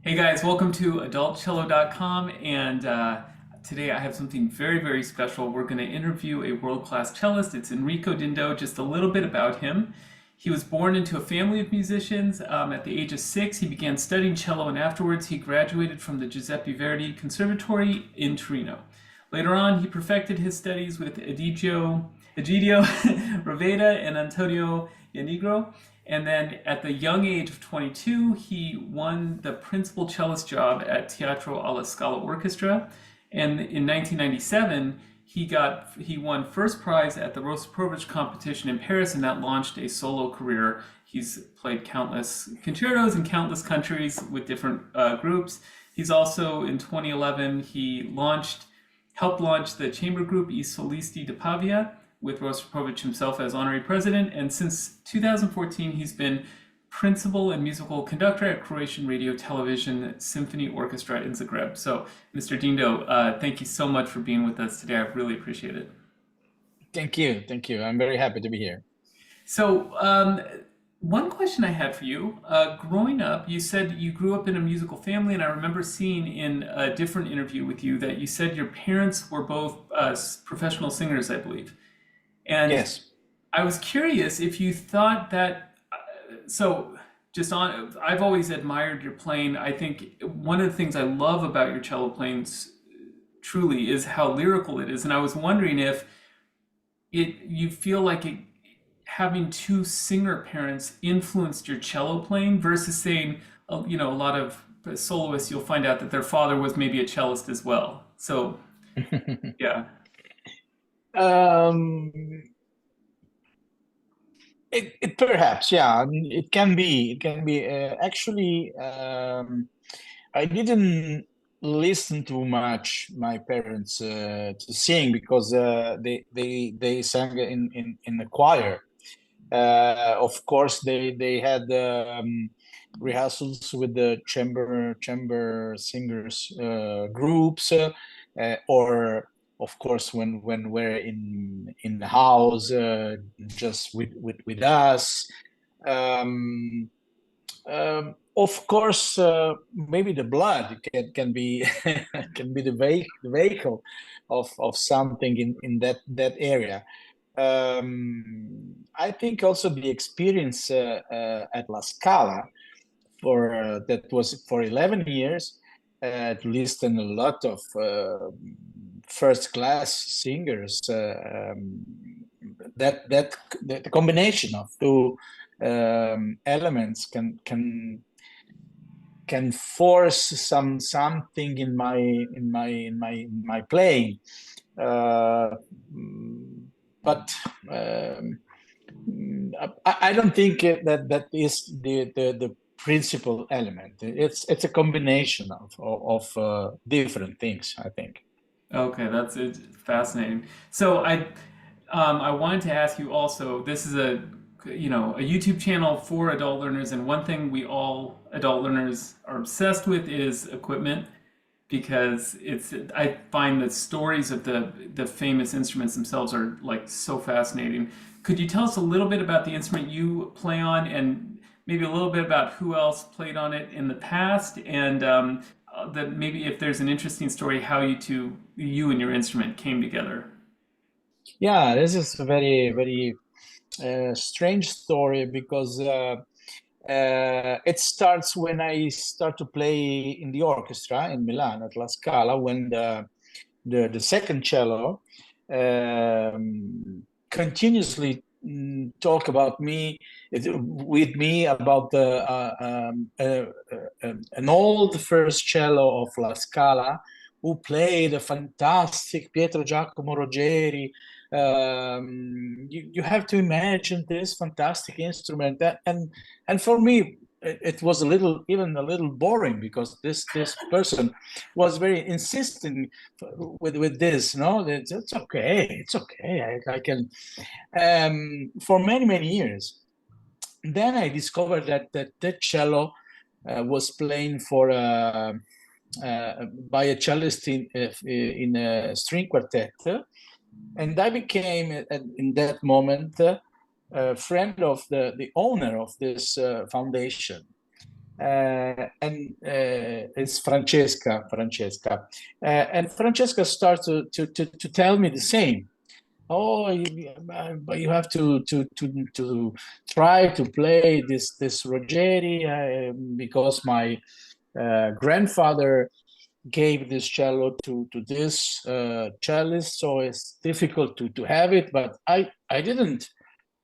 Hey guys, welcome to AdultCello.com, and today I have something very, very special. We're going to interview a world-class cellist. It's Enrico Dindo. Just a little bit about him. He was born into a family of musicians. At the age of 6, he began studying cello, and afterwards he graduated from the Giuseppe Verdi Conservatory in Torino. Later on, he perfected his studies with Egidio Raveda and Antonio Ianigro. And then at the young age of 22, he won the principal cellist job at Teatro alla Scala Orchestra. And in 1997, he won first prize at the Rostropovich competition in Paris, and that launched a solo career. He's played countless concertos in countless countries with different groups. He's also, in 2011, he helped launch the chamber group I Solisti di Pavia, with Rostropovich himself as honorary president, and since 2014 he's been principal and musical conductor at Croatian Radio Television Symphony Orchestra in Zagreb. So, Mr. Dindo, thank you so much for being with us today. I really appreciate it. Thank you. I'm very happy to be here. So, one question I had for you, growing up, you said you grew up in a musical family, and I remember seeing in a different interview with you that you said your parents were both professional singers, I believe. And yes. I was curious if you thought that, I've always admired your playing. I think one of the things I love about your cello playing truly is how lyrical it is. And I was wondering if you feel like having two singer parents influenced your cello playing versus saying, a lot of soloists, you'll find out that their father was maybe a cellist as well. So, yeah. It perhaps, yeah. I mean, it can be. Actually, I didn't listen too much my parents to sing because they sang in the choir. Of course, they had rehearsals with the chamber singers groups, or of course when we're in the house just with us. Of course, maybe the blood can be can be the vehicle of something in that area. I think also the experience at La Scala that was for 11 years, at least, and a lot of first class singers. That the combination of two elements can force something in my playing. But I don't think that is the principal element. It's a combination of different things, I think. Okay, it's fascinating. So I wanted to ask you also, this is a YouTube channel for adult learners, and one thing we all adult learners are obsessed with is equipment, because I find the stories of the famous instruments themselves are like so fascinating. Could you tell us a little bit about the instrument you play on, and maybe a little bit about who else played on it in the past, and that maybe if there's an interesting story how you and your instrument came together? Yeah, this is a very, very strange story because it starts when I start to play in the orchestra in Milan at La Scala, when the second cello continuously talk about with me about an old first cello of La Scala, who played a fantastic Pietro Giacomo Ruggeri. You have to imagine this fantastic instrument, and for me it was even a little boring, because this person was very insistent with this. No, it's okay. I can. For many years, then I discovered that cello was playing for by a cellist in a string quartet, and I became in that moment a friend of the owner of this foundation. and it's Francesca, and Francesca starts to tell me the same. Oh, you have to try to play this Ruggeri because my grandfather gave this cello to this cellist, so it's difficult to have it. But I didn't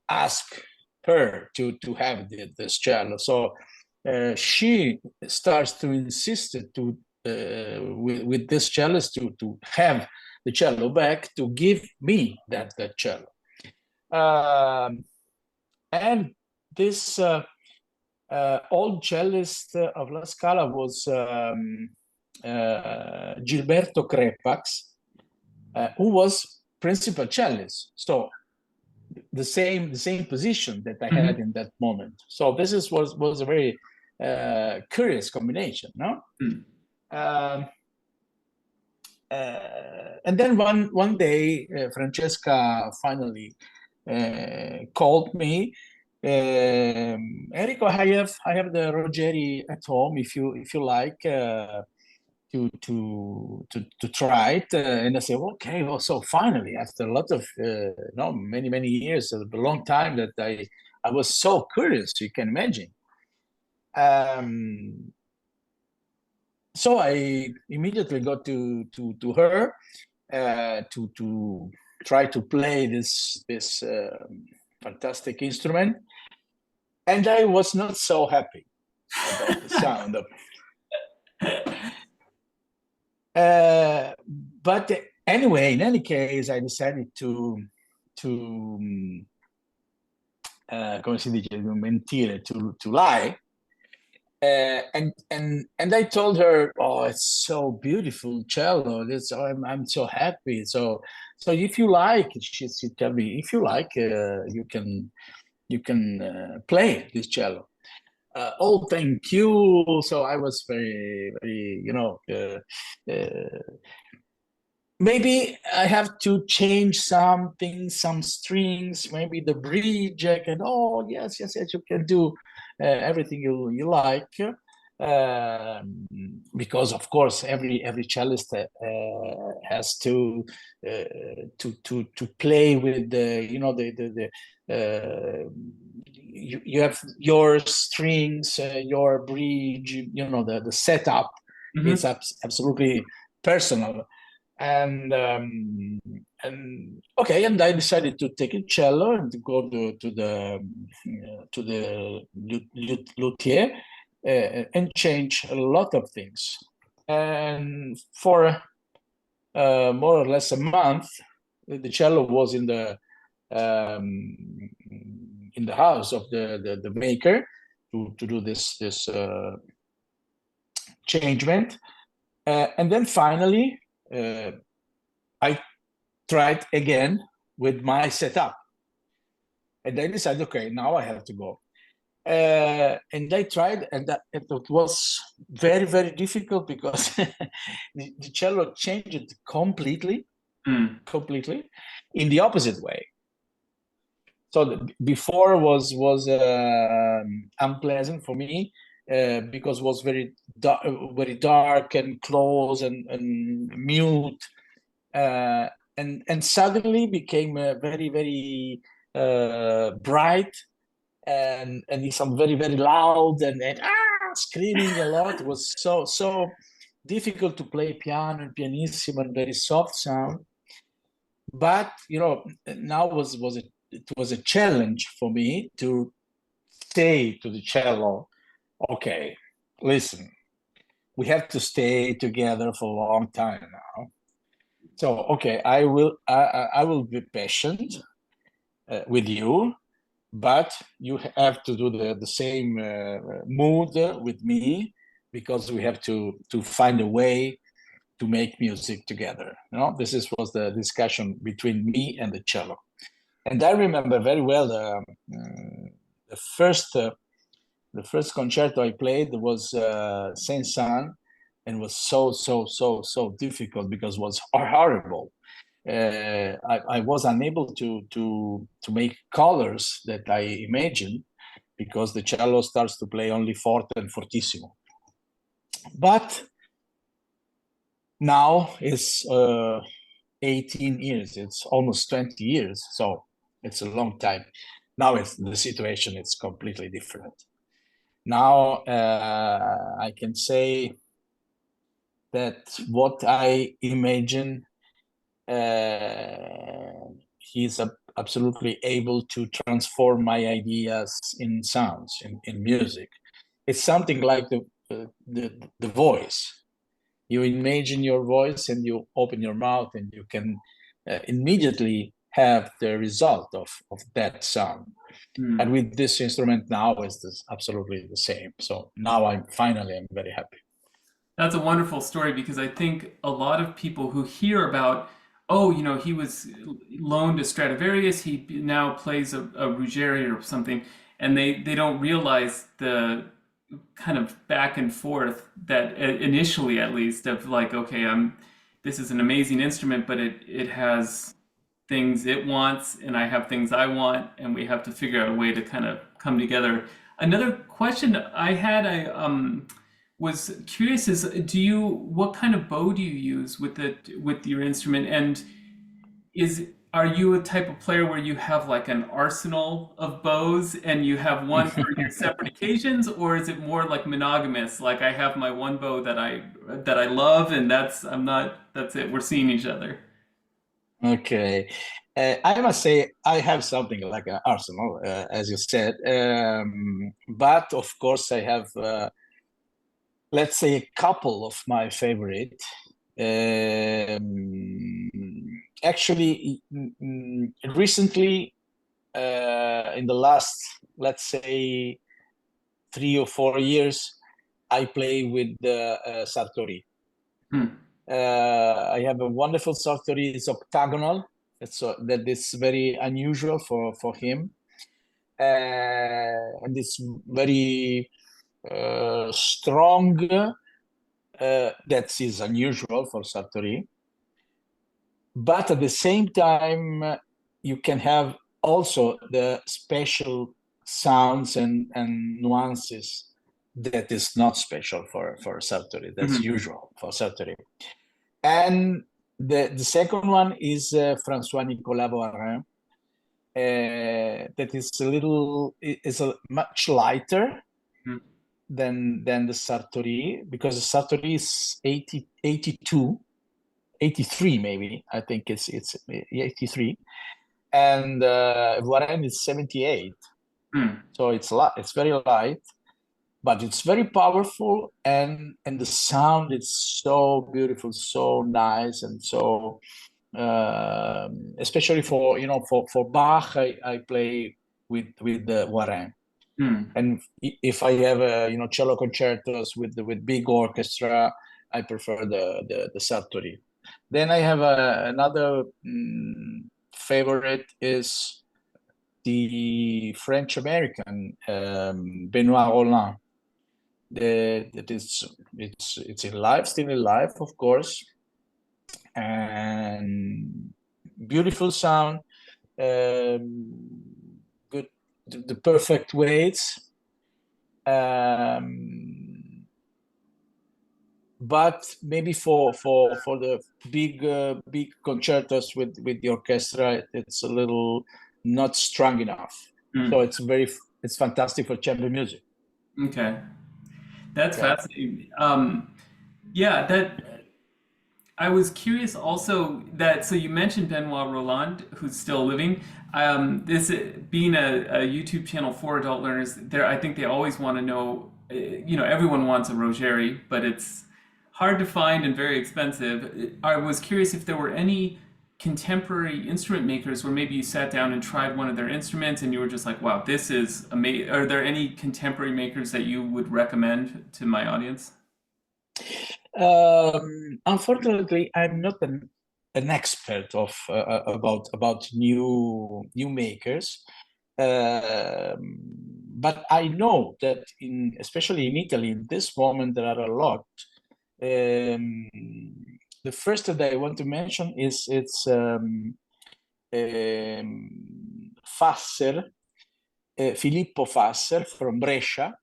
ask her to have this cello, so she starts to insist to with this cellist to have the cello back, to give me that cello. And this old cellist of La Scala was Gilberto Crepax, who was principal cellist. So the same position that I had in that moment. So this was a very curious combination, no? And then one day, Francesca finally called me. Enrico, I have the Ruggeri at home. If you like to try it, and I said, okay. Well, so finally, after a lot of many years, a long time that I was so curious. You can imagine. So I immediately got to her to try to play this fantastic instrument, and I was not so happy about the sound of it. But anyway, in any case, I decided to come si dice, mentire, to lie. And I told her, oh, it's so beautiful cello. I'm so happy. So if you like, she told me, if you like, you can play this cello. Oh, thank you. So I was very, maybe I have to change something, some strings, maybe the bridge. I can, oh, yes, you can do everything you like. Because of course every cellist has to play with the you have your strings, your bridge, the setup. It's absolutely personal. And okay, and I decided to take a cello and to go to the luthier and change a lot of things. And for more or less a month, the cello was in the house of the maker to do this changement, and then finally I tried again with my setup, and I decided, okay, now I have to go. And I tried, and it was very, very difficult because the cello changed completely in the opposite way. So before was unpleasant for me because it was very dark and close and mute, and suddenly became very, very bright and some very, very loud and screaming a lot. It was so difficult to play piano and pianissimo and very soft sound. But now it was a challenge for me to say to the cello, okay, listen, we have to stay together for a long time now. So okay, I will be patient with you, but you have to do the same mood with me, because we have to find a way to make music together. This was the discussion between me and the cello. And I remember very well the first concerto I played was Saint-Saëns, and was so difficult because it was horrible. I was unable to make colors that I imagined, because the cello starts to play only forte and fortissimo. But now it's 18 years, it's almost 20 years, so it's a long time. Now the situation is completely different. Now I can say that what I imagine, he's absolutely able to transform my ideas in sounds, in music. It's something like the voice. You imagine your voice and you open your mouth and you can immediately have the result of that sound. And with this instrument now, it's absolutely the same. So now I'm very happy. That's a wonderful story, because I think a lot of people who hear about, oh, he was loaned a Stradivarius, he now plays a Ruggieri or something, and they don't realize the kind of back and forth that initially, at least, of like, okay, this is an amazing instrument, but it has things it wants and I have things I want, and we have to figure out a way to kind of come together. Another question I had, I was curious, is what kind of bow do you use with your instrument, and are you a type of player where you have like an arsenal of bows and you have one for your separate occasions, or is it more like monogamous? Like, I have my one bow that I love, and that's it. We're seeing each other. Okay. I must say I have something like an arsenal, as you said. But of course I have, let's say, a couple of my favorite. Actually, recently, in the last, let's say, 3 or 4 years, I play with the Sartori. I have a wonderful Sartori. It's octagonal. That is very unusual for him, and it's very strong. That is unusual for Sartori. But at the same time, you can have also the special sounds and nuances that is not special for Sartori. That's usual for Sartori. And the second one is François Nicolas Voirin. That is a much lighter than the Sartori, because the Sartori is 82, 83 maybe. I think it's 83, and Voirin is 78. So it's very light, but it's very powerful, and the sound is so beautiful, so nice, and so especially for Bach, I play with the Voirin. And if I have cello concertos with big orchestra, I prefer the Sartori. Then I have another favorite is the French American Benoit Rollin. It's in live, still in live, of course, and beautiful sound, good, the perfect weights, but maybe for the big concertos with the orchestra, it's a little not strong enough. So it's fantastic for chamber music. Okay, that's fascinating. Yeah, I was curious also so you mentioned Benoit Roland, who's still living. This being a YouTube channel for adult learners, I think they always want to know. Everyone wants a Rogeri, but it's hard to find and very expensive. I was curious if there were any contemporary instrument makers where maybe you sat down and tried one of their instruments and you were just like, wow, this is amazing. Are there any contemporary makers that you would recommend to my audience? Unfortunately, I'm not an expert of about new makers, but I know that especially in Italy, in this moment there are a lot. The first that I want to mention is Fasser. Filippo Fasser from Brescia,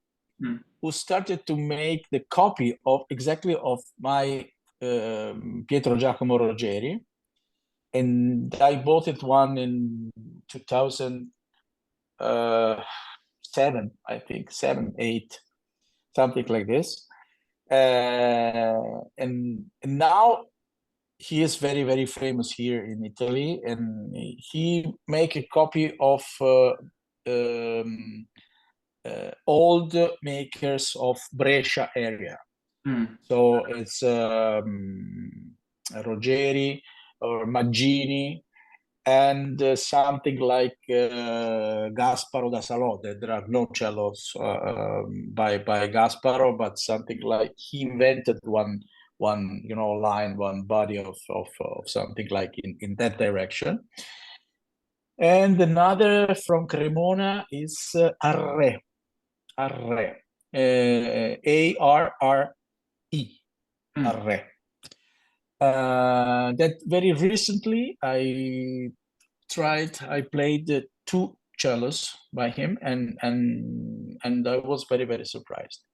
who started to make the copy of exactly of my Pietro Giacomo Ruggeri, and I bought it one in 2007, I think, 7, 8, something like this. And now he is very, very famous here in Italy, and he make a copy of old makers of Brescia area. So it's Ruggeri or Maggini, and something like Gasparo da Salò. There are no cellos by Gasparo, but something like he invented one line, one body of something like in that direction. And another from Cremona is Arre, Arre, Arre. That very recently I played 2 cellos by him, and I was very, very surprised.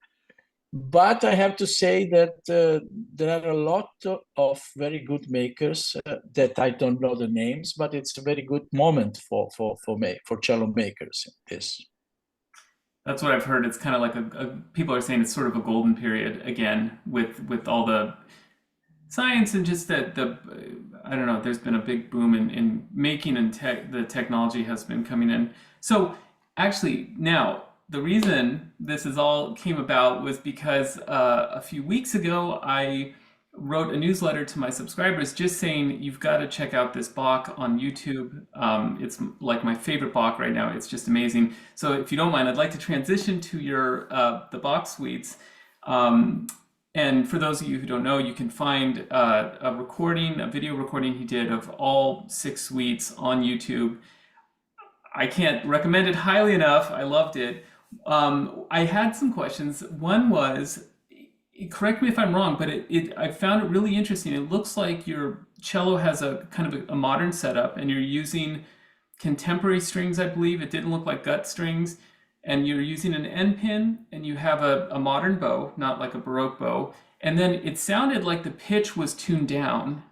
But I have to say that there are a lot of very good makers that I don't know the names, but it's a very good moment for cello makers. This. That's what I've heard. It's kind of like people are saying it's sort of a golden period again with all the science and just that I don't know. There's been a big boom in making, and the technology has been coming in. So actually, now the reason this is all came about was because a few weeks ago I wrote a newsletter to my subscribers just saying you've got to check out this Bach on YouTube. It's like my favorite Bach right now. It's just amazing. So if you don't mind, I'd like to transition to your the Bach suites. And for those of you who don't know, you can find a video recording he did of all 6 suites on YouTube. I can't recommend it highly enough. I loved it. I had some questions. One was, correct me if I'm wrong, but I found it really interesting. It looks like your cello has a kind of a modern setup, and you're using contemporary strings, I believe. It didn't look like gut strings. And you're using an end pin, and you have a modern bow, not like a Baroque bow. And then it sounded like the pitch was tuned down.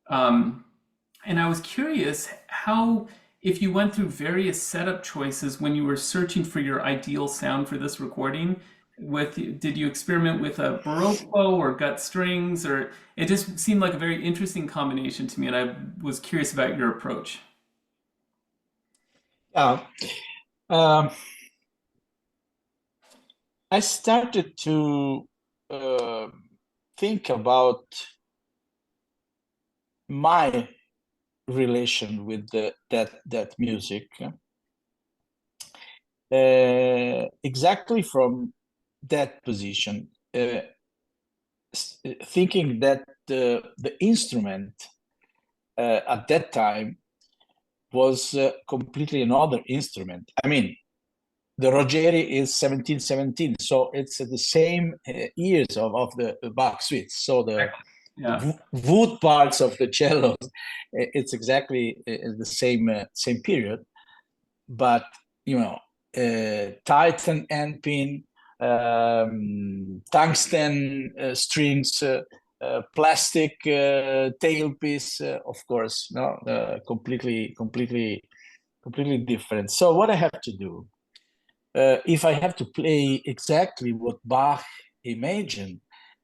And I was curious how, if you went through various setup choices when you were searching for your ideal sound for this recording, did you experiment with a Baroque bow or gut strings, or it just seemed like a very interesting combination to me, and I was curious about your approach. I started to think about my relation with that music exactly from that position, thinking that the instrument at that time was completely another instrument. I mean, the Ruggeri is 1717, so it's the same years of the Bach suites. So the wood parts of the cello, it's exactly the same period. But Titan end pin, tungsten strings, plastic tailpiece, of course, no, completely different. So what I have to do? If I have to play exactly what Bach imagined,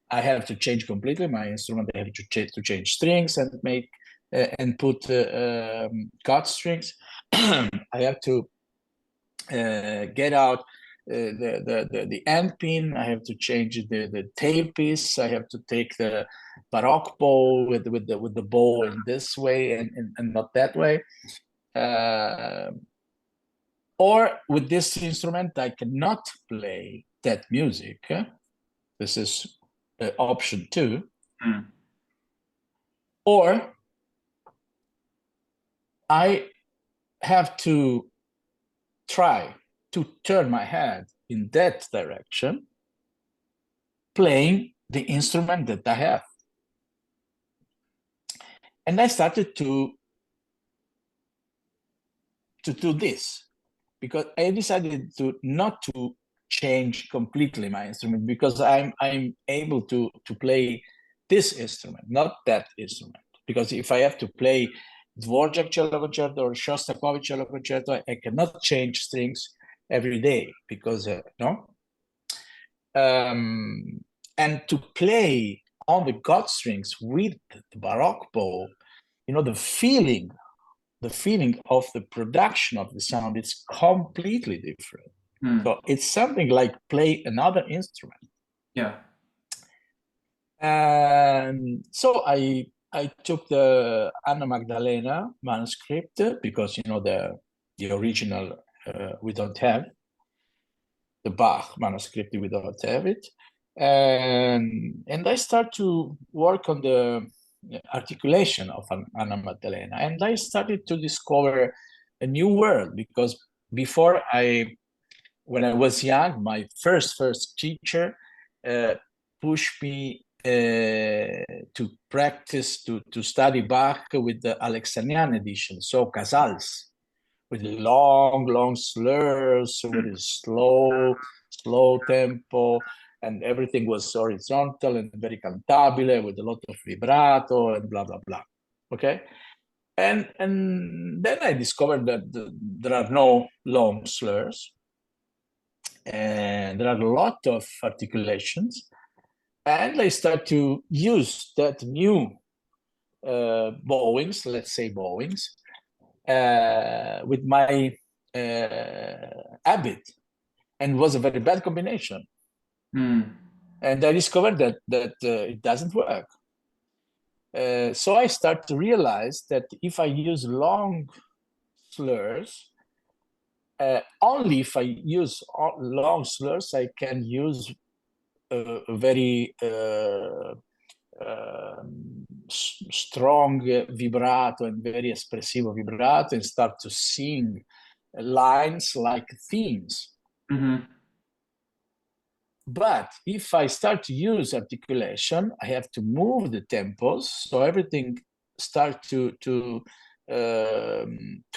I have to change completely my instrument. I have to change strings and make and put cut strings. I have to get out the end pin. I have to change the tailpiece. I have to take the Baroque bow with the bow in this way and not that way. Or with this instrument, I cannot play that music. This is option 2. Or I have to try to turn my head in that direction, playing the instrument that I have. And I started to do this. because I decided to not to change completely my instrument, because I'm able to play this instrument, not that instrument. Because if I have to play Dvorak cello concerto or Shostakovich cello concerto, I cannot change strings every day, because no. And to play on the God strings with the Baroque bow, the feeling of the production of the sound is completely different. So it's something like play another instrument. Yeah. And so I took the Anna Magdalena manuscript, because the original we don't have. The Bach manuscript, we don't have it. And I start to work on the articulation of Anna Maddalena, and I started to discover a new world, because before when I was young, my first teacher pushed me to practice, to study Bach with the Alexandrian edition, so Casals, with long slurs, with slow tempo, and everything was horizontal and very cantabile, with a lot of vibrato and blah, blah, blah. Okay? And then I discovered that there are no long slurs, and there are a lot of articulations. And I start to use that new bowings, let's say bowings, with my habit, and was a very bad combination. And I discovered that it doesn't work. So I start to realize that if I use long slurs, only if I use long slurs, I can use a very strong vibrato and very espressivo vibrato, and start to sing lines like themes. But if I start to use articulation, I have to move the tempos, so everything starts to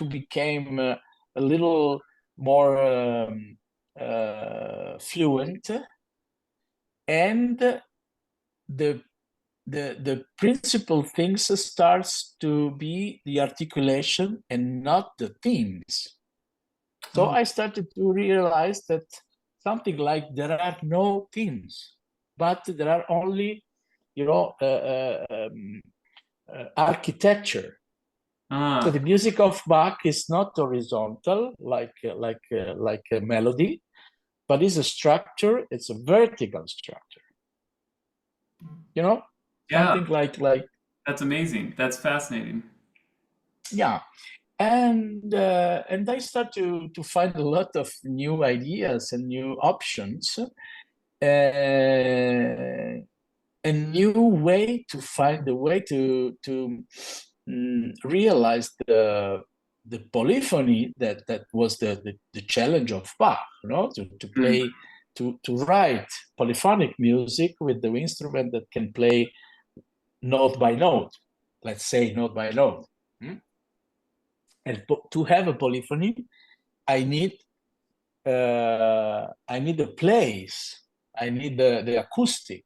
become a little more fluent, and the principal things starts to be the articulation and not the themes. So I started to realize that something like there are no themes, but there are only, architecture. So the music of Bach is not horizontal like a melody, but is a structure. It's a vertical structure. Something like that's amazing. That's fascinating. Yeah. And I start to find a lot of new ideas and new options, a new way to find the way to realize the polyphony that was the challenge of Bach, to play, to write polyphonic music with the instrument that can play note by note, let's say note by note. And to have a polyphony, I need a place. I need the acoustic.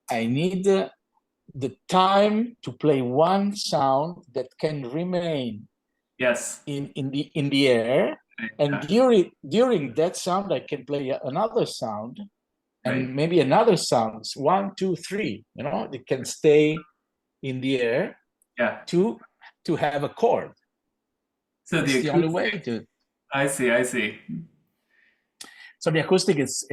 I need the time to play one sound that can remain in the air, and during that sound I can play another sound, and maybe another sound, 1, 2, 3. It can stay in the air. To have a chord. So it's the only way to. I see. So the acoustic is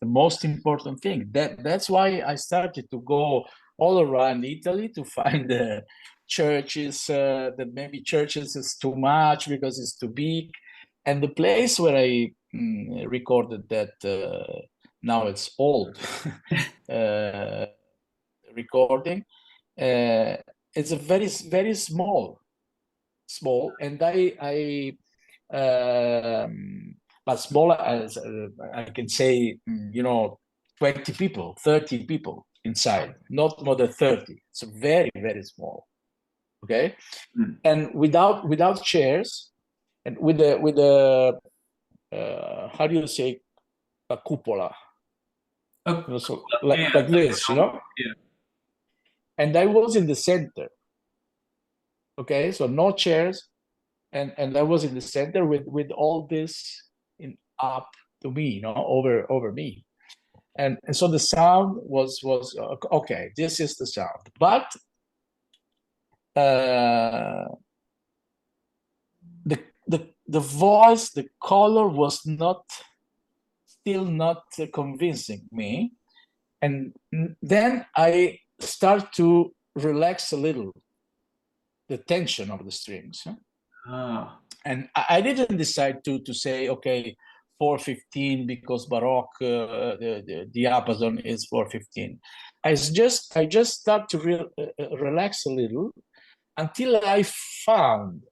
the most important thing. That's why I started to go all around Italy to find the churches, that maybe churches is too much because it's too big. And the place where I recorded that, now it's old recording, it's a very, very small, and but smaller as I can say, 20 people, 30 people inside, not more than 30. It's very, very small. Okay. And without chairs, and with the how do you say, a cupola? Oh, So yeah, like this, yeah. And I was in the center. Okay, so no chairs, and I was in the center with all this up to me, over me, and so the sound was okay. This is the sound, but the voice, the color was still not convincing me, and then I start to relax a little the tension of the strings. Ah, And I didn't decide to say, okay, 415 because Baroque, the diapason is 415. I just start to relax a little until I found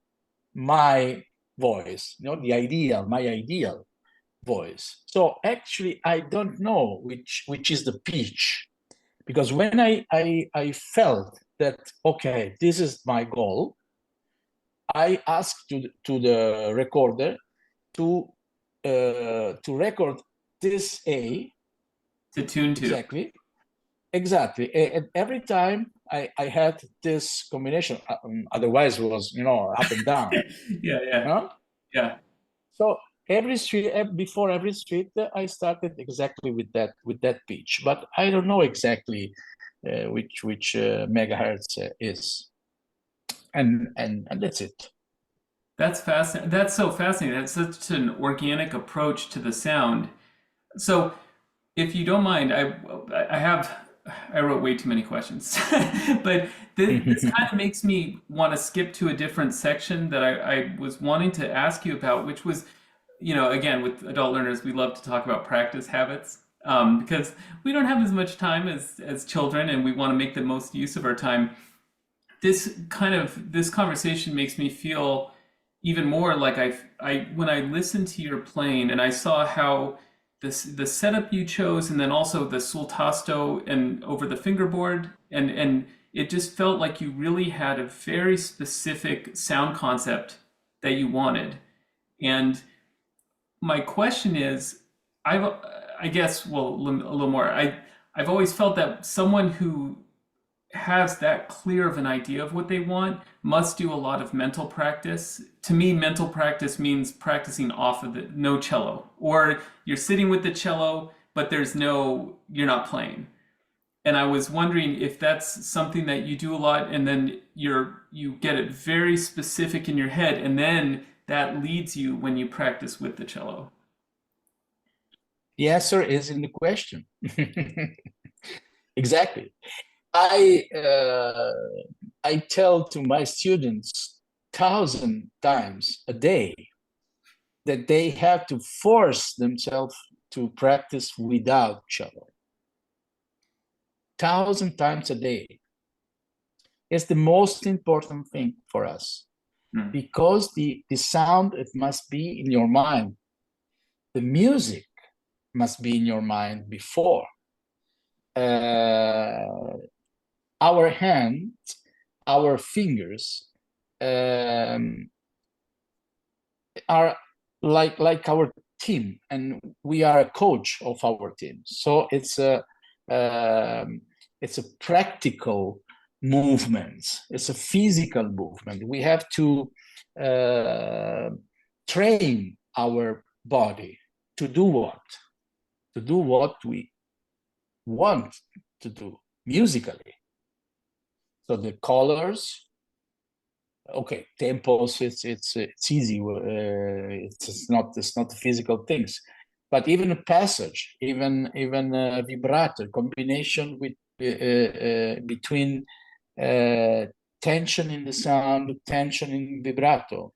my voice, my ideal voice. So actually, I don't know which is the pitch, because when I felt that, okay, this is my goal, I asked to the recorder to record this A to tune to. exactly, and every time I had this combination. Otherwise, it was up and down. Yeah. Huh? Yeah. So every street, before every street, I started exactly with that pitch, but I don't know exactly which megahertz is, and that's it. That's fascinating. That's so fascinating. That's such an organic approach to the sound. So, if you don't mind, I wrote way too many questions, but this kind of makes me want to skip to a different section that I was wanting to ask you about, which was, again, with adult learners, we love to talk about practice habits, because we don't have as much time as children, and we want to make the most use of our time. This conversation makes me feel even more like I when I listened to your playing and I saw how the setup you chose, and then also the sul tasto and over the fingerboard, and it just felt like you really had a very specific sound concept that you wanted. And my question is, I guess, well, a little more. I've always felt that someone who has that clear of an idea of what they want must do a lot of mental practice. To me, mental practice means practicing off of the no cello, or you're sitting with the cello, but you're not playing. And I was wondering if that's something that you do a lot, and then you get it very specific in your head, and then that leads you when you practice with the cello. The answer is in the question. Exactly. I tell to my students 1,000 times a day that they have to force themselves to practice without cello. 1,000 times a day. It's the most important thing for us, because the sound, it must be in your mind. The music must be in your mind before. Our hands, our fingers are like our team, and we are a coach of our team. So it's a practical movement. It's a physical movement. We have to train our body to do what? To do what we want to do musically. So the colors, okay, tempos, it's easy. It's not physical things, but even a passage, even vibrato, combination with between tension in the sound, tension in vibrato.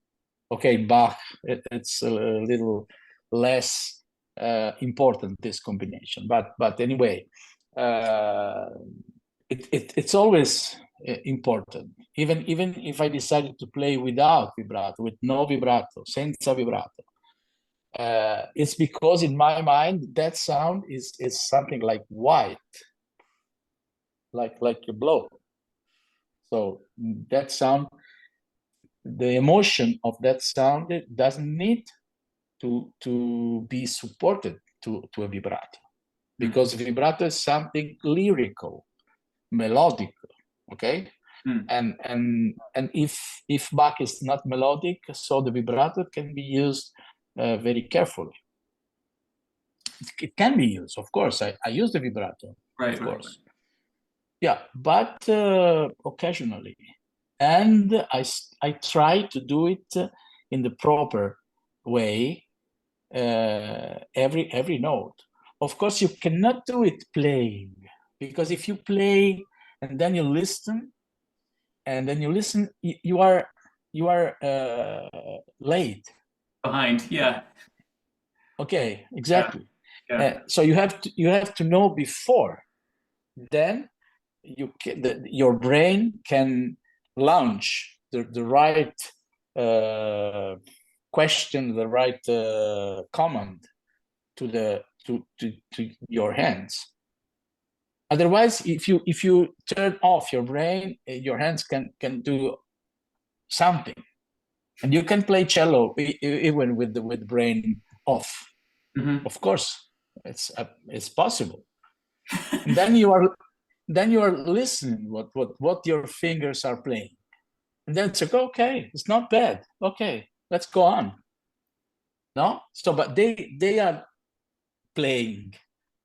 Okay, Bach, it's a little less important, this combination, but anyway, it's always important. Even if I decided to play without vibrato, with no vibrato, senza vibrato, it's because in my mind that sound is something like white, like a blow. So that sound, the emotion of that sound, it doesn't need to be supported to a vibrato, because vibrato is something lyrical, melodic, okay? And if Bach is not melodic, so the vibrato can be used very carefully. It can be used, of course. I use the vibrato, right, of course. Right. Yeah, but occasionally. And I try to do it in the proper way, every note. Of course, you cannot do it playing, because if you play and then you listen, you are late. Behind, yeah. Okay, exactly. Yeah. So you have to know before. Then your brain can launch the right question, the right command to your hands. Otherwise, if you turn off your brain, your hands can do something, and you can play cello even with the brain off. Of course, it's possible. And then you are listening what your fingers are playing, and then it's like, okay, it's not bad. Okay, let's go on. No, so but they are playing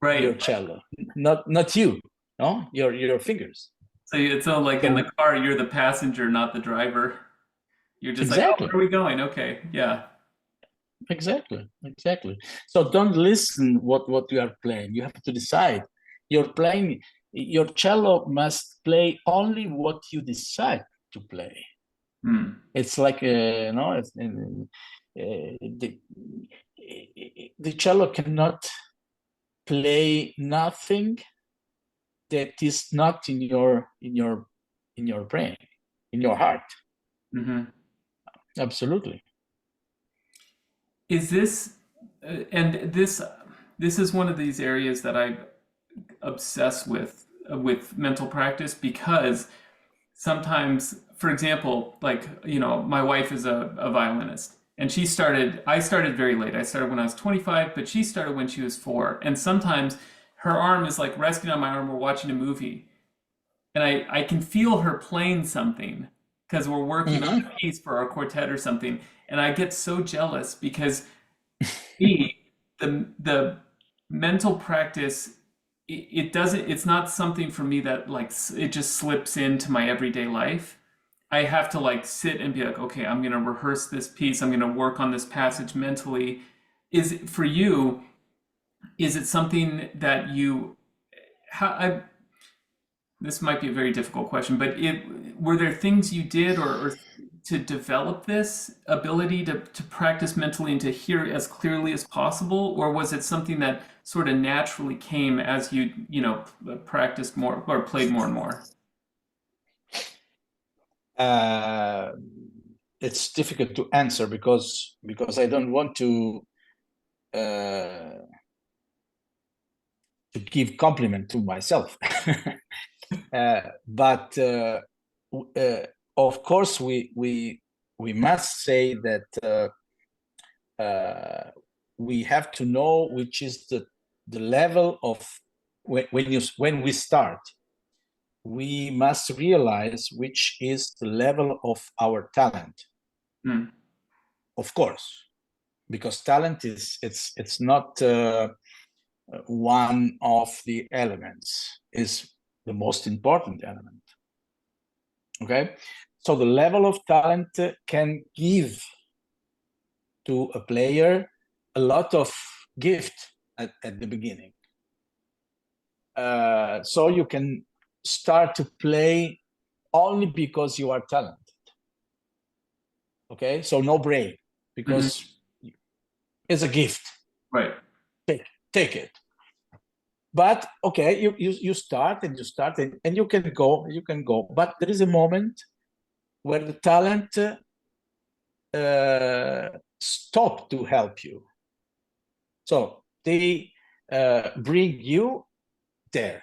your cello, not you. No, your fingers. So it's like in the car, you're the passenger, not the driver. You're just like, oh, Exactly. where are we going? Okay, yeah. Exactly. So don't listen what you are playing. You have to decide. You're playing. Your cello must play only what you decide to play. It's like the cello cannot play nothing that is not in your brain, in your heart. Absolutely. Is this and this is one of these areas that I obsess with mental practice, because sometimes, for example, like, my wife is a violinist, and I started very late. I started when I was 25, but she started when she was 4. And sometimes her arm is like resting on my arm. We're watching a movie, and I can feel her playing something because we're working on a piece for our quartet or something. And I get so jealous because the mental practice, it's not something for me that like it just slips into my everyday life. I have to like sit and be like, okay, I'm going to rehearse this piece. I'm going to work on this passage mentally. Is it for you? Is it something that this might be a very difficult question, but were there things you did or to develop this ability to practice mentally and to hear as clearly as possible? Or was it something that sort of naturally came as you practiced more or played more and more? It's difficult to answer because I don't want to give compliment to myself. But of course, we must say that we have to know which is the level of when we start. We must realize which is the level of our talent. Of course, because talent it's not one of the elements, is the most important element. Okay, so the level of talent can give to a player a lot of gift at the beginning. So you can start to play only because you are talented. Okay, so no brain, because it's a gift. Right. Take it. But okay, you start and you can go. But there is a moment where the talent stop to help you. So they bring you there.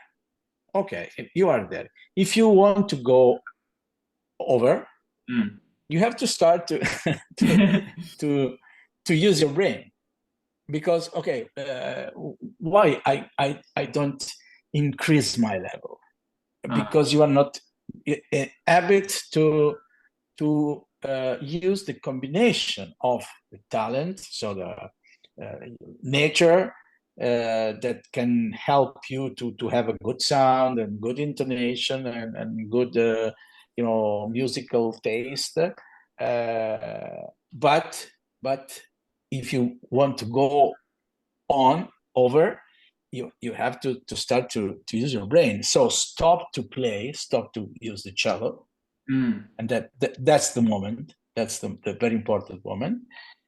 Okay, you are there. If you want to go over, you have to start to to use your brain. because okay, why I don't increase my level? Because you are not habit to use the combination of the talent, so the nature that can help you to have a good sound and good intonation and good musical taste. But if you want to go on over, you have to start to use your brain. So stop to play, stop to use the cello, and that's the moment. That's the very important moment,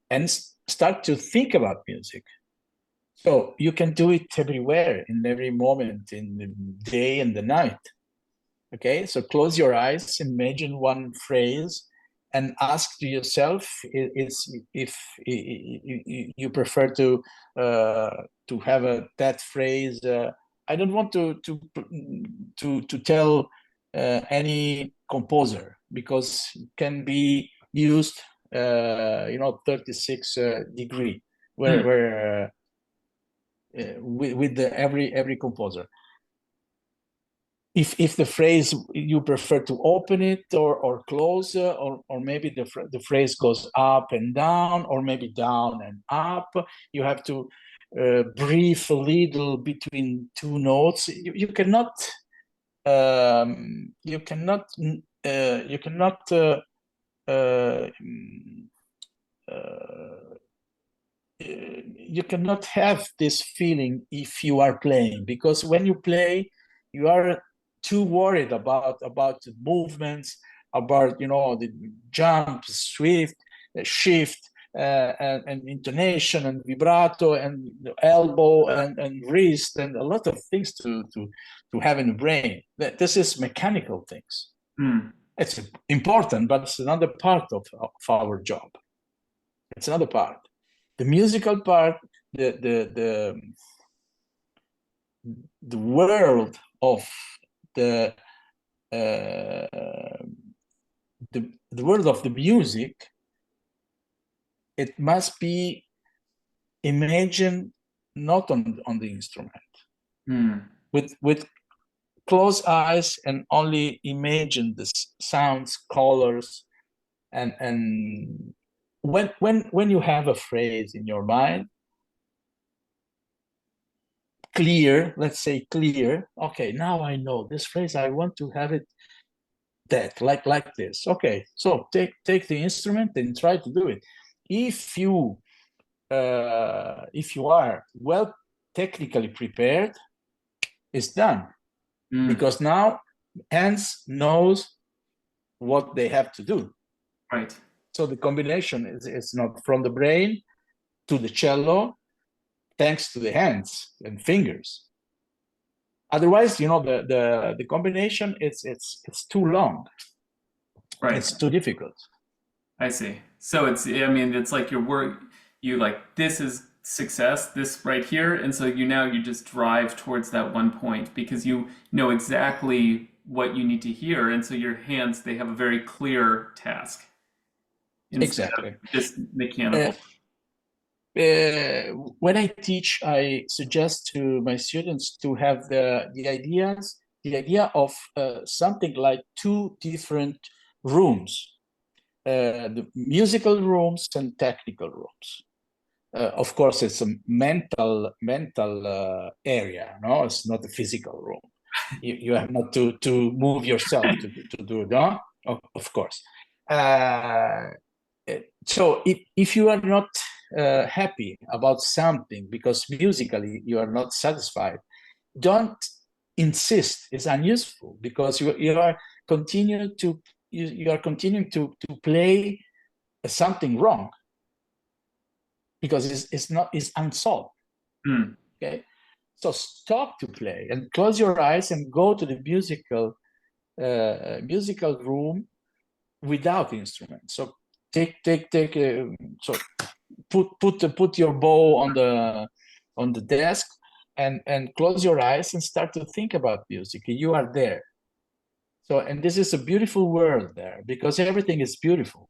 and start to think about music. So you can do it everywhere, in every moment, in the day and the night. Okay, so close your eyes, imagine one phrase, and ask to yourself if you prefer to have that phrase. I don't want to tell any composer, because it can be used 36 degree where with every composer. If the phrase you prefer to open it or close, or maybe the phrase goes up and down, or maybe down and up, you have to breathe a little between two notes. You cannot you cannot have this feeling if you are playing, because when you play, you are too worried about the movements, about the jump, shift, and intonation and vibrato and elbow and wrist and a lot of things to have in the brain. This is mechanical things. It's important, but it's another part of our job. It's another part. The musical part, the world of the world of the music, it must be imagined not on the instrument, with closed eyes, and only imagine the sounds, colors, and when you have a phrase in your mind, clear, let's say clear, okay, now I know this phrase, I want to have it that like this. Okay, so take the instrument and try to do it. If you are well technically prepared, it's done. Because now hands knows what they have to do. Right. So the combination is not from the brain to the cello, thanks to the hands and fingers. Otherwise, the combination it's too long. Right. It's too difficult. I see. So it's like your work. You like, this is success, this right here, and so you just drive towards that one point because you know exactly what you need to hear, and so your hands, they have a very clear task. Exactly. Just mechanical. When I teach, I suggest to my students to have the idea of something like two different rooms, the musical rooms and technical rooms. Of course, it's a mental area. No, it's not a physical room. You have not to move yourself to do it. No? Of course. So if you are not happy about something because musically you are not satisfied, don't insist. It's unuseful, because you are continuing to play something wrong, because it's unsolved. Okay, so stop to play and close your eyes and go to the musical room without instruments. So so put your bow on the desk and close your eyes and start to think about music. You are there. So, and this is a beautiful world there, because everything is beautiful.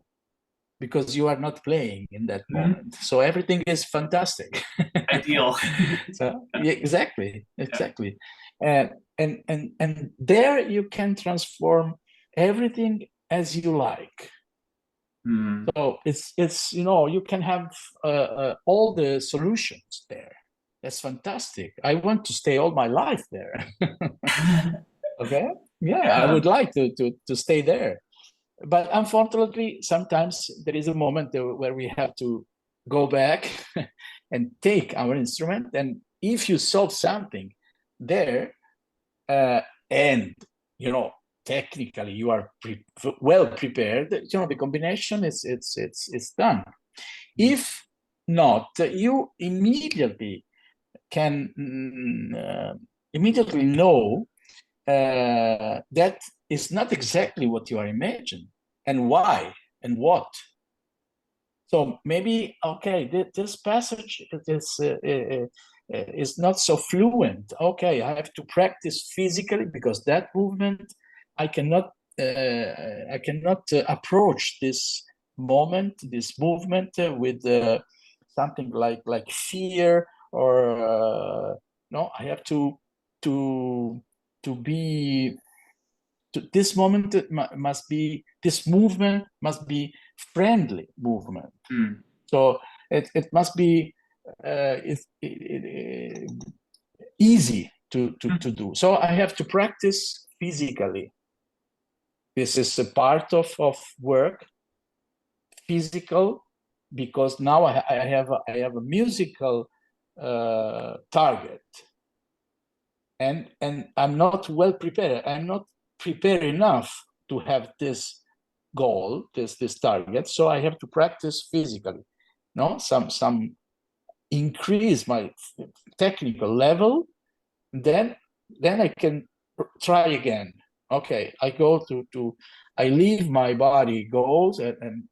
because you are not playing in that Mhm. moment. So everything is fantastic. Ideal. So yeah, exactly, Yeah. exactly. And and there you can transform everything as you like. Mm. So it's you can have all the solutions there. That's fantastic. I want to stay all my life there. Okay. Yeah, I Yeah. would like to stay there. But unfortunately, sometimes there is a moment where we have to go back and take our instrument. And if you solve something there, and technically you are well prepared, the combination is it's done. If not, you immediately can immediately know that is not exactly what you are imagining, and why and what. So maybe, okay, this passage is not so fluent. Okay, I have to practice physically, because that movement I cannot approach this moment, this movement with something like fear, or no. I have to be this moment. Must be, this movement must be friendly movement. Mm. So it must be easy to do. So I have to practice physically. This is a part of work, physical, because now I have a musical target, and I'm not well prepared. I'm not prepared enough to have this goal, this target. So I have to practice physically. No, some increase my technical level, then I can try again. Okay, I go I leave my body goes, and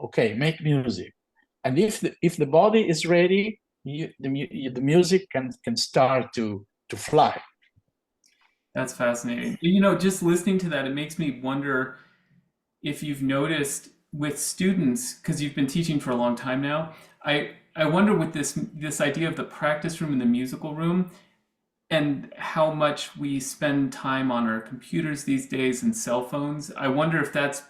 okay, make music. And if the body is ready, the music can start to fly. That's fascinating. Just listening to that, it makes me wonder if you've noticed with students, because you've been teaching for a long time now. I wonder with this idea of the practice room and the musical room, and how much we spend time on our computers these days and cell phones. I wonder if that's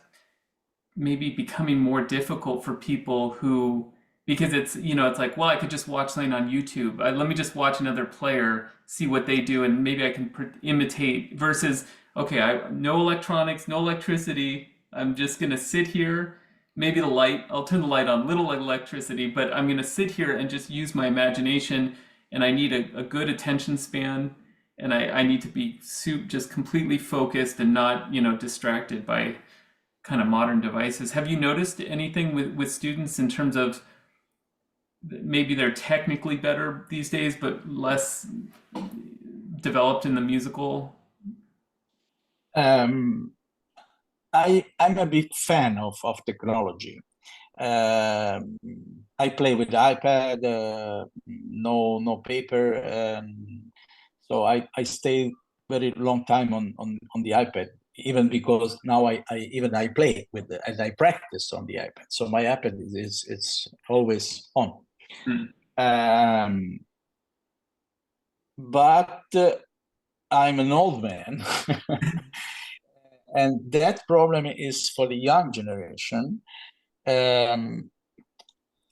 maybe becoming more difficult for people who, because it's like, well, I could just watch something on YouTube. Let me just watch another player, see what they do, and maybe I can imitate, versus, okay, no electronics, no electricity. I'm just gonna sit here. Maybe I'll turn the light on, little electricity, but I'm gonna sit here and just use my imagination. And I need a good attention span, and I need to be just completely focused and not, distracted by kind of modern devices. Have you noticed anything with students in terms of maybe they're technically better these days, but less developed in the musical? Um, I'm a big fan of technology. Um, I play with iPad, no paper, so I stay very long time on the iPad, even because now I play with and I practice on the iPad. So my iPad is it's always on. Hmm. Um, but I'm an old man, and that problem is for the young generation. Um,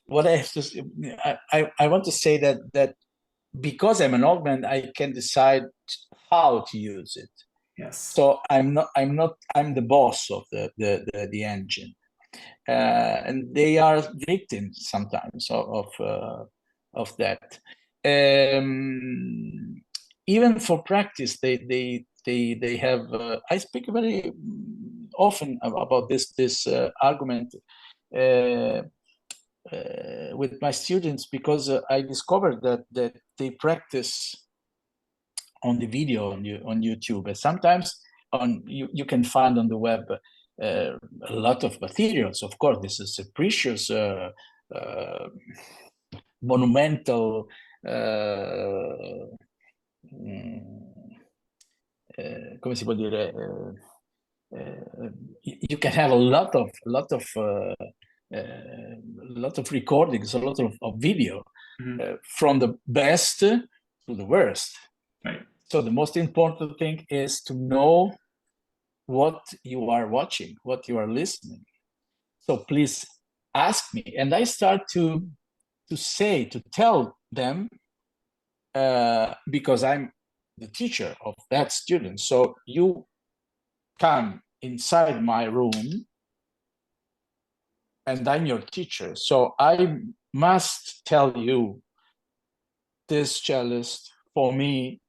what I have to, I want to say that because I'm an old man, I can decide how to use it. Yes. So I'm the boss of the engine, and they are victims sometimes of that. Um, Even for practice, they have. I speak very often about this argument. Uh, with my students, because I discovered that they practice on the video on YouTube, and sometimes you can find on the web a lot of materials. Of course, this is a precious, uh, monumental. Come si può dire? You can have a lot of a lot of recordings, a lot of video, Mm-hmm. from the best to the worst. Right. So the most important thing is to know what you are watching, what you are listening. So please ask me. And I start to tell them, because I'm the teacher of that student. So you come inside my room and I'm your teacher. So I must tell you, this cellist for me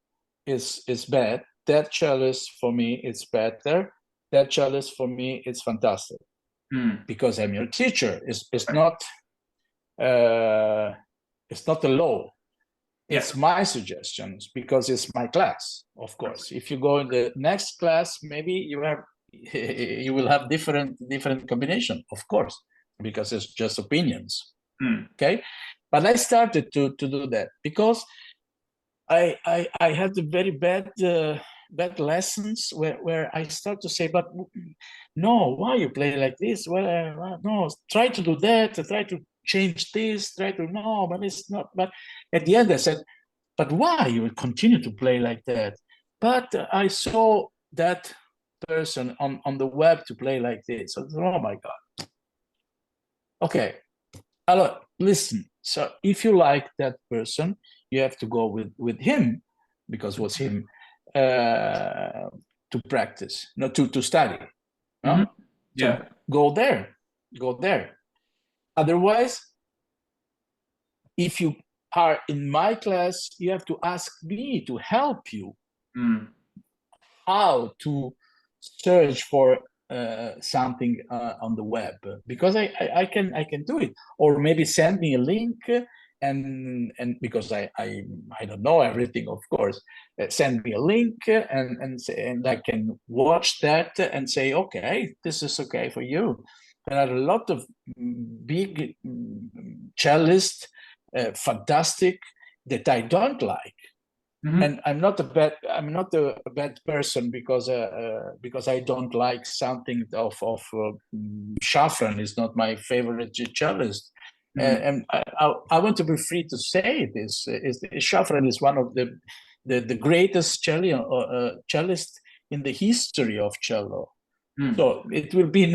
is bad. That cellist for me is better. That cellist for me is fantastic. Because I'm your teacher. It's not a law. It's my suggestions because it's my class. Of course, if you go in the next class, maybe you will have different combination. Of course, because it's just opinions. Okay, but I started to do that because I had the very bad lessons where I start to say, but no, why you play like this? Well, no, try to do that, try to change this, no, but it's not. But at the end I said, but why you will continue to play like that? But I saw that person on the web to play like this. So, oh my God. Okay, hello, listen. So if you like that person, you have to go with him, because it was him, to practice, not to study. No? Yeah. So go there. Otherwise, if you are in my class, you have to ask me to help you how to search for something on the web, because I can do it, or maybe send me a link, and because I don't know everything, of course, send me a link, and I can watch that and say, okay, this is okay for you. There are a lot of big cellists, fantastic, that I don't like. And I'm not a bad person because I don't like something of Shafran is not my favorite cellist. And I want to be free to say this. Shafran is one of the greatest cellist in the history of cello. So he will be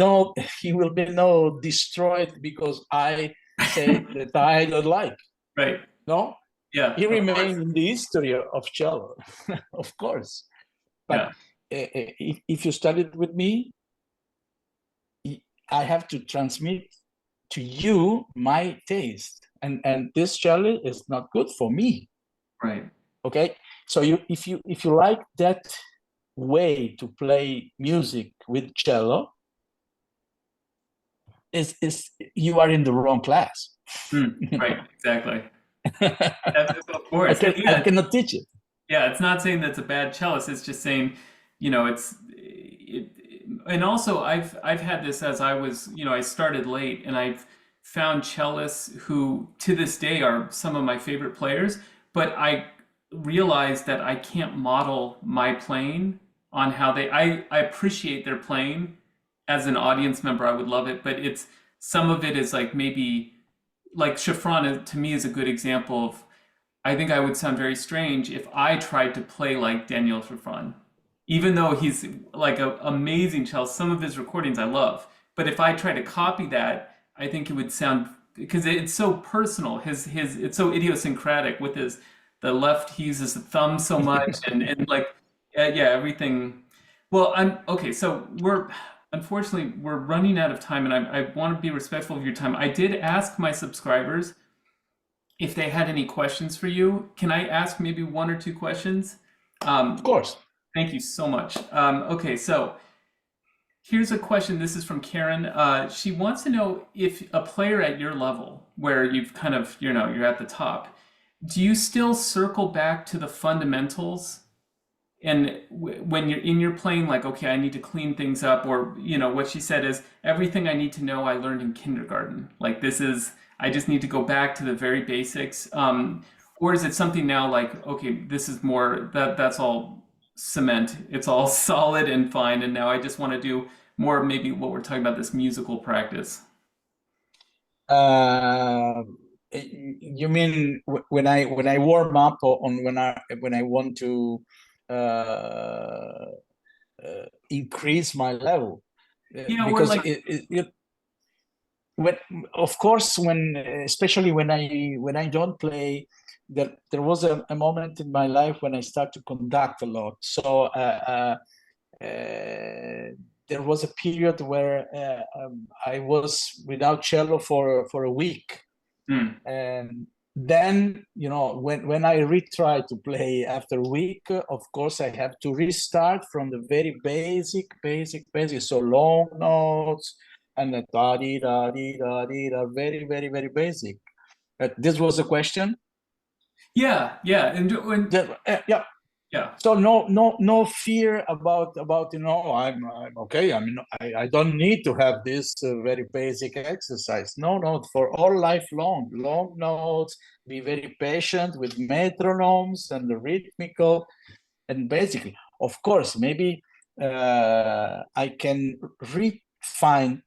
no destroyed because I say that I don't like. Right. No. Yeah. He remained in the history of cello, of course. But if you studied with me, I have to transmit to you my taste, and this cello is not good for me. Right. Okay. So if you like that way to play music with cello, is you are in the wrong class. Right. Exactly. Of course. I cannot teach it. Yeah, it's not saying that's a bad cellist. It's just saying, and also I've had this as I was, I started late, and I've found cellists who to this day are some of my favorite players, but I realized that I can't model my playing on how I appreciate their playing as an audience member. I would love it, but some of it is like maybe like Shafran to me is a good example of, I think I would sound very strange if I tried to play like Daniel Shafran, even though he's like an amazing cellist. Some of his recordings I love, but if I try to copy that, I think it would sound, because it's so personal. It's so idiosyncratic with the left. He uses the thumb so much, and like everything. Well, I'm okay. So unfortunately we're running out of time, and I want to be respectful of your time. I did ask my subscribers if they had any questions for you. Can I ask maybe one or two questions? Of course. Thank you so much. Okay, so here's a question. This is from Karen. She wants to know if a player at your level, where you've kind of, you're at the top, do you still circle back to the fundamentals? And when you're in your playing, like, okay, I need to clean things up, or, what she said is, everything I need to know I learned in kindergarten. Like, I just need to go back to the very basics. Or is it something now like, okay, this is more, that's all cement. It's all solid and fine. And now I just want to do more, maybe what we're talking about, this musical practice. Uh, you mean when I warm up, or on when I want to increase my level? Or Because like, when, of course, when especially when I don't play, there was a moment in my life when I start to conduct a lot. So there was a period where I was without cello for a week, mm, and then when I retry to play after a week, of course I have to restart from the very basic, so long notes and the da di da di da di da, very very basic. This was a question. yeah, Yeah. yeah, So no fear about I'm okay. I mean, I don't need to have this very basic exercise. No, for all life long notes. Be very patient with metronomes and the rhythmical, and basically, of course, maybe I can refine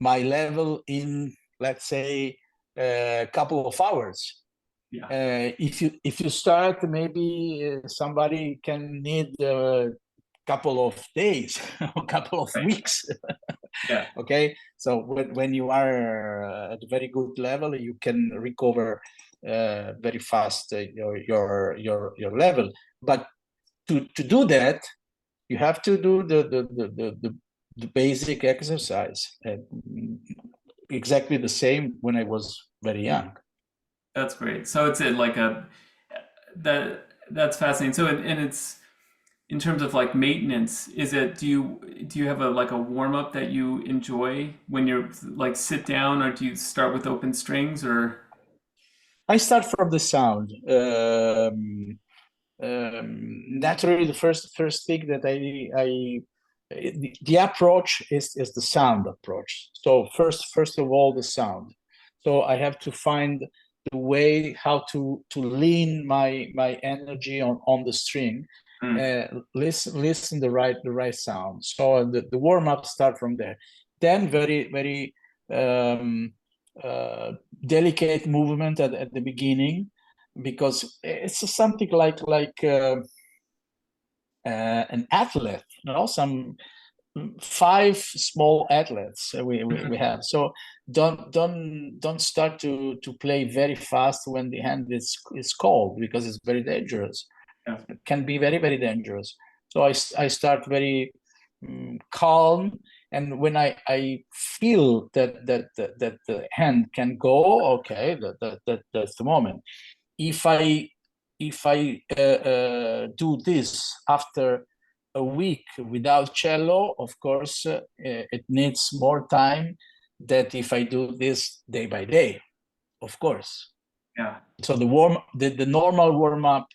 my level in, let's say, a couple of hours. yeah, If you start, maybe somebody can need a couple of days, a couple of right, weeks. yeah, Okay, so when you are at a very good level, you can recover very fast your level. But to do that, you have to do the basic exercise, exactly the same when I was very young. that's great. So it's like that's fascinating. So and it's in terms of like maintenance, is it do you have a like a warm up that you enjoy when you're like sit down, or do you start with open strings or I start from the sound. Naturally, the first thing that the approach is the sound approach. So first of all, the sound. So I have to find the way how to lean my energy on the string. mm, Listen the right sound. So the warm up start from there. Then very um, uh, delicate movement at the beginning, because it's something like an athlete, some five small athletes we have. So don't start to play very fast when the hand is cold, because it's very dangerous. yeah, It can be very dangerous. So I start very calm, and when I feel that the hand can go, okay, that's the moment. If I do this after a week without cello, of course, it needs more time than if I do this day by day, of course. yeah, So the normal warm up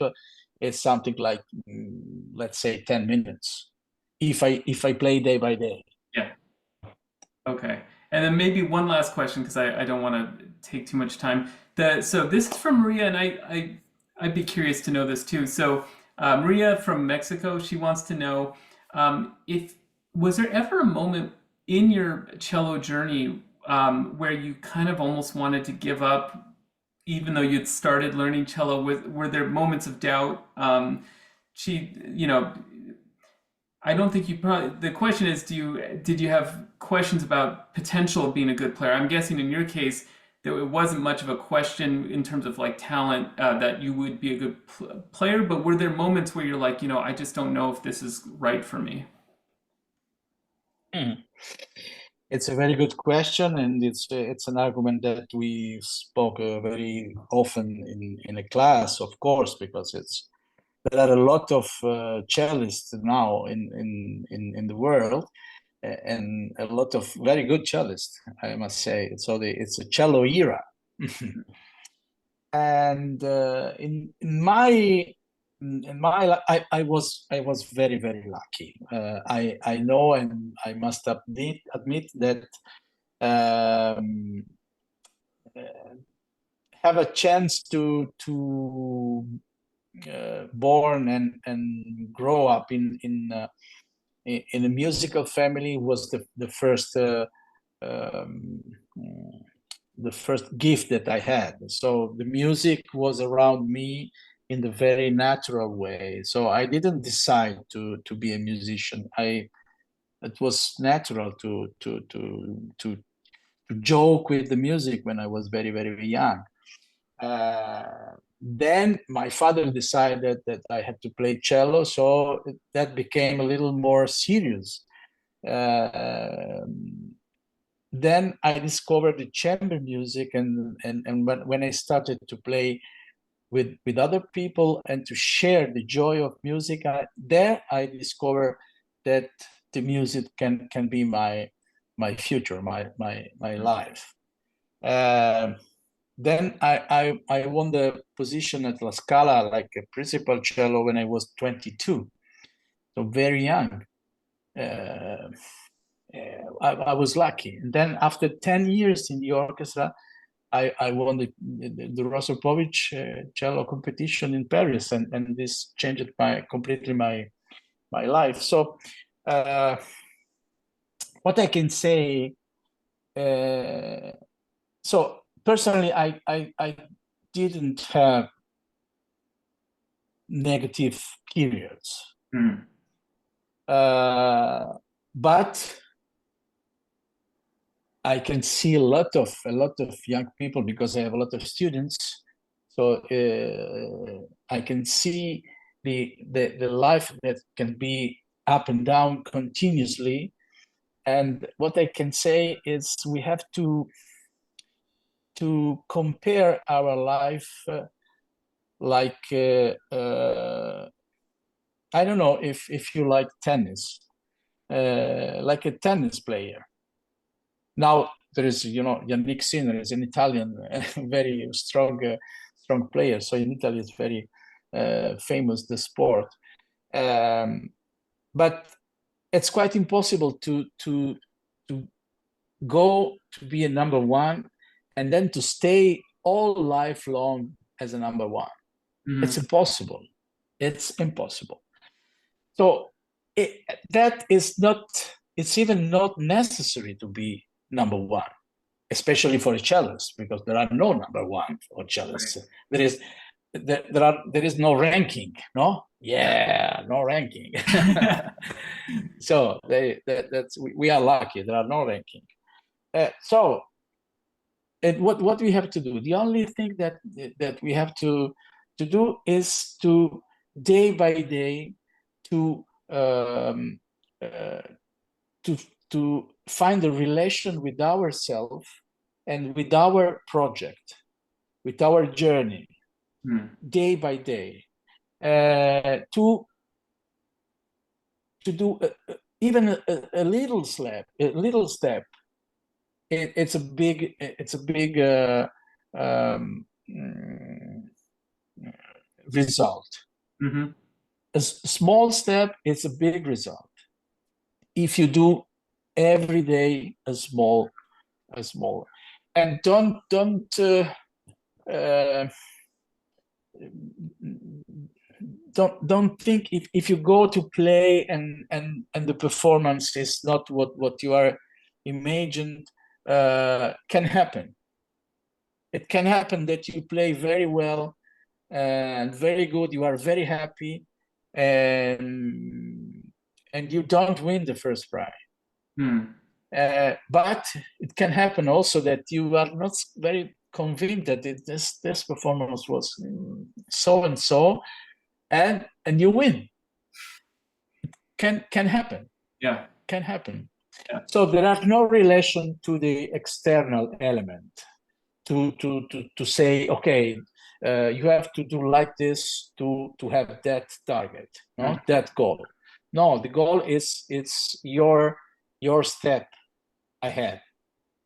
is something like, let's say, 10 minutes. If I play day by day. yeah. Okay. And then maybe one last question, because I don't want to take too much time. So this is from Maria, and I'd be curious to know this too. So Maria from Mexico, she wants to know if was there ever a moment in your cello journey where you kind of almost wanted to give up, even though you'd started learning cello? Were there moments of doubt? She, I don't think you probably. The question is, did you have questions about potential of being a good player? I'm guessing in your case that it wasn't much of a question in terms of like talent, that you would be a good player. But were there moments where you're like, I just don't know if this is right for me? Hmm. It's a very good question, and it's an argument that we spoke very often in a class, of course, because there are a lot of cellists now in the world, and a lot of very good cellists, I must say. So it's a cello era. And I was very lucky. I know, and I must admit that um, have a chance to born and grow up in a musical family was the first um, the first gift that I had. So the music was around me in the very natural way. So I didn't decide to be a musician. It was natural to joke with the music when I was very, very young. Then my father decided that I had to play cello, so that became a little more serious. Then I discovered the chamber music, and when I started to play with other people and to share the joy of music, I discovered that the music can be my future, my life. Then I won the position at La Scala like a principal cello when I was 22, so very young. I was lucky. And then after 10 years in the orchestra, I won the Rostropovich cello competition in Paris, and this changed completely my life. So what I can say, so personally, I didn't have negative periods, but I can see a lot of young people because I have a lot of students. So I can see the life that can be up and down continuously. And what I can say is we have to compare our life like I don't know if you like tennis, like a tennis player. Now there is, Yannick Sinner is an Italian, very strong player. So in Italy, it's very famous, the sport. But it's quite impossible to go to be a number one and then to stay all life long as a number one. It's impossible. It's impossible. So it's even not necessary to be number one, especially for a cellist, because there are no number one for cellists. Right. There is no ranking, no? Yeah, no ranking. So we are lucky. There are no ranking. So what we have to do? The only thing that we have to do is to day by day to find a relation with ourselves and with our project, with our journey, day by day, to do even a little step. It's a big result. A small step is a big result. If you do every day a small, and don't think if you go to play and the performance is not what you are imagined, can happen. It can happen that you play very well and very good, you are very happy, and you don't win the first prize. But it can happen also that you are not very convinced that this performance was so and so, and you win. It can happen. Yeah, can happen. Yeah. So there are no relation to the external element to say, okay, you have to do like this to have that target, no, that goal. No, the goal is it's your step ahead.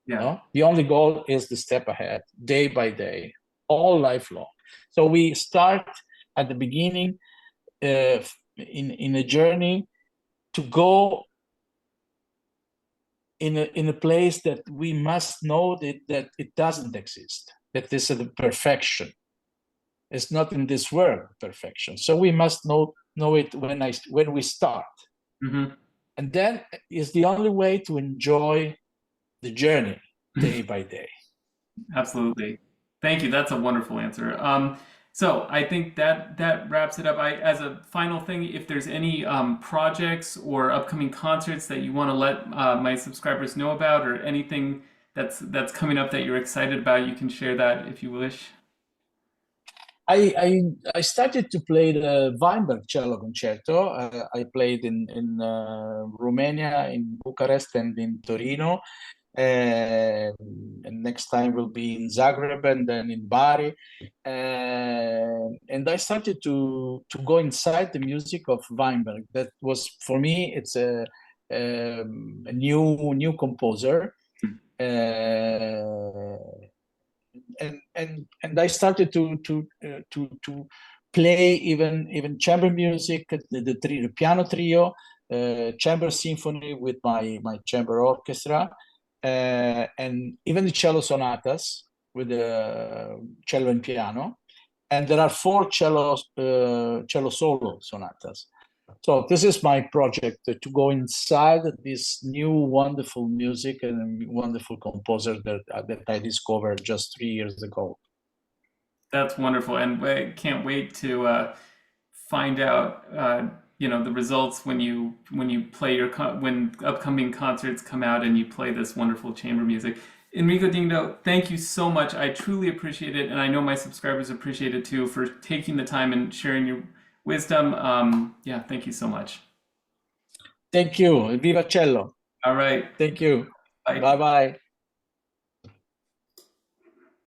Yeah. No? The only goal is the step ahead, day by day, all lifelong. So we start at the beginning in a journey to go in a place that we must know that it doesn't exist, that this is a perfection. It's not in this world, perfection. So we must know it when we start. And then is the only way to enjoy the journey day by day. Absolutely. Thank you. That's a wonderful answer. So I think that wraps it up. As a final thing, if there's any projects or upcoming concerts that you want to let my subscribers know about, or anything that's coming up that you're excited about, you can share that if you wish. I started to play the Weinberg cello concerto. I played in Romania, in Bucharest, and in Torino. And next time will be in Zagreb and then in Bari. And I started to go inside the music of Weinberg. That was for me. It's a new composer. And I started to play even chamber music, the piano trio, chamber symphony with my chamber orchestra, and even the cello sonatas with the cello and piano. And there are four cello solo sonatas. So this is my project, to go inside this new wonderful music and wonderful composer that I discovered just 3 years ago. That's wonderful, and I can't wait to find out, the results when you play when upcoming concerts come out and you play this wonderful chamber music. Enrico Dindo, thank you so much. I truly appreciate it, and I know my subscribers appreciate it too, for taking the time and sharing your wisdom. Yeah, thank you so much. Thank you. Viva Cello. All right. Thank you. Bye. Bye bye.